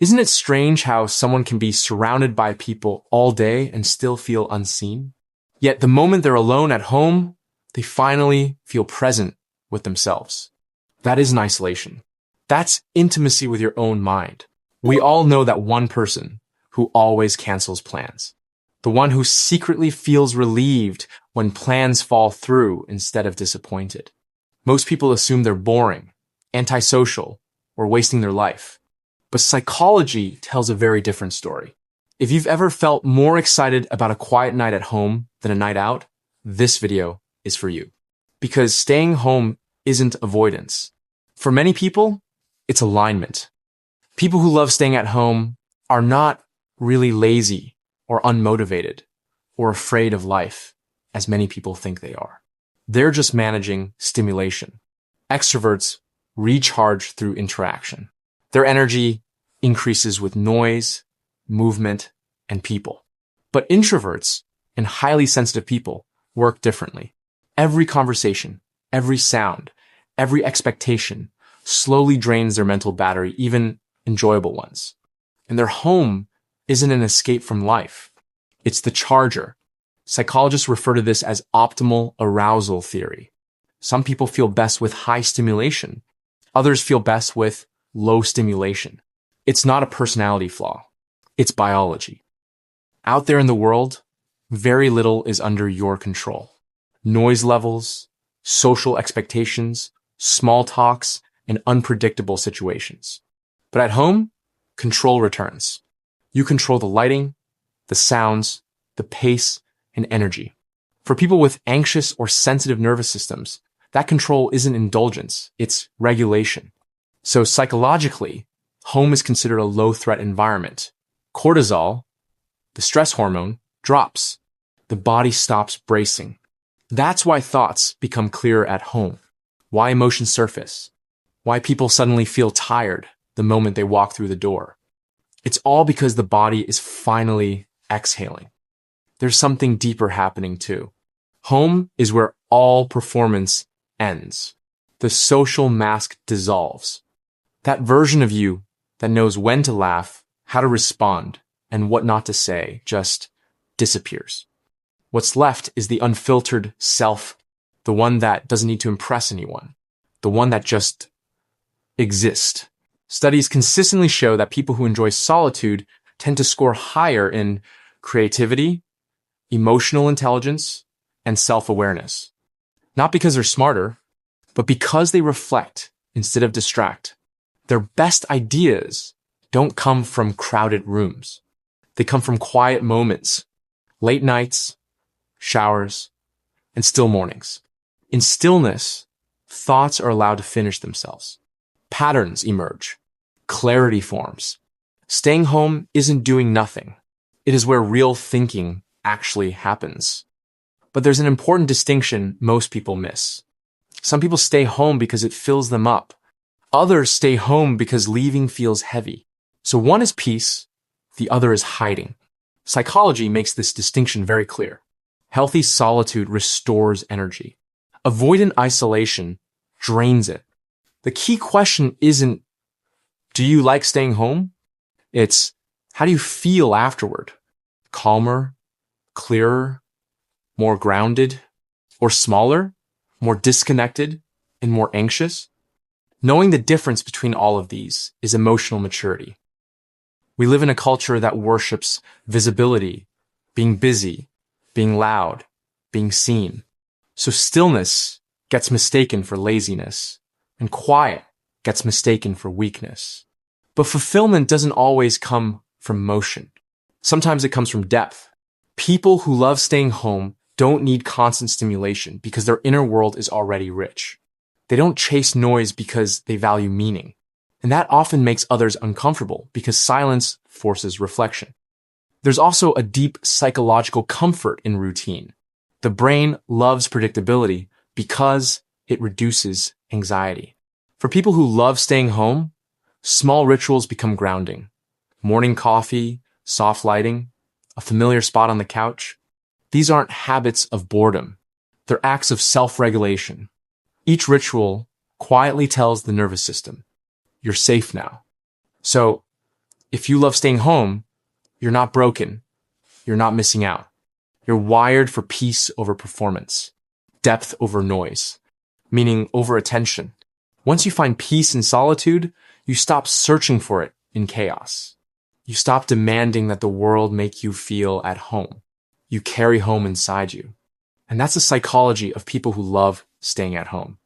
Isn't it strange how someone can be surrounded by people all day and still feel unseen? Yet the moment they're alone at home, they finally feel present with themselves. That isn't isolation. That's intimacy with your own mind. We all know that one person who always cancels plans. The one who secretly feels relieved when plans fall through instead of disappointed. Most people assume they're boring, antisocial, or wasting their life. But psychology tells a very different story. If you've ever felt more excited about a quiet night at home than a night out, this video is for you. Because staying home isn't avoidance. For many people, it's alignment. People who love staying at home are not really lazy or unmotivated or afraid of life, as many people think they are. They're just managing stimulation. Extroverts recharge through interaction. Their energy increases with noise, movement, and people. But introverts and highly sensitive people work differently. Every conversation, every sound, every expectation slowly drains their mental battery, even enjoyable ones. And their home isn't an escape from life. It's the charger. Psychologists refer to this as optimal arousal theory. Some people feel best with high stimulation. Others feel best with low stimulation. It's not a personality flaw. It's biology. Out there in the world, very little is under your control. Noise levels, social expectations, small talks, and unpredictable situations. But at home, control returns. You control the lighting, the sounds, the pace, and energy. For people with anxious or sensitive nervous systems, that control isn't indulgence, it's regulation. So psychologically, home is considered a low-threat environment. Cortisol, the stress hormone, drops. The body stops bracing. That's why thoughts become clearer at home. Why emotions surface. Why people suddenly feel tired the moment they walk through the door. It's all because the body is finally exhaling. There's something deeper happening too. Home is where all performance ends. The social mask dissolves. That version of you that knows when to laugh, how to respond, and what not to say just disappears. What's left is the unfiltered self, the one that doesn't need to impress anyone, the one that just exists. Studies consistently show that people who enjoy solitude tend to score higher in creativity, emotional intelligence, and self-awareness. Not because they're smarter, but because they reflect instead of distract. Their best ideas don't come from crowded rooms. They come from quiet moments, late nights, showers, and still mornings. In stillness, thoughts are allowed to finish themselves. Patterns emerge. Clarity forms. Staying home isn't doing nothing. It is where real thinking actually happens. But there's an important distinction most people miss. Some people stay home because it fills them up. Others stay home because leaving feels heavy. So one is peace, the other is hiding. Psychology makes this distinction very clear. Healthy solitude restores energy. Avoidant isolation drains it. The key question isn't, do you like staying home? It's, how do you feel afterward? Calmer, clearer, more grounded, or smaller, more disconnected, and more anxious? Knowing the difference between all of these is emotional maturity. We live in a culture that worships visibility, being busy, being loud, being seen. So stillness gets mistaken for laziness, and quiet gets mistaken for weakness. But fulfillment doesn't always come from motion. Sometimes it comes from depth. People who love staying home don't need constant stimulation because their inner world is already rich. They don't chase noise because they value meaning. And that often makes others uncomfortable because silence forces reflection. There's also a deep psychological comfort in routine. The brain loves predictability because it reduces anxiety. For people who love staying home, small rituals become grounding. Morning coffee, soft lighting, a familiar spot on the couch. These aren't habits of boredom. They're acts of self-regulation. Each ritual quietly tells the nervous system, you're safe now. So, If you love staying home, you're not broken. You're not missing out. You're wired for peace over performance, depth over noise, meaning over attention. Once you find peace in solitude, you stop searching for it in chaos. You stop demanding that the world make you feel at home. You carry home inside you. And that's the psychology of people who love staying at home.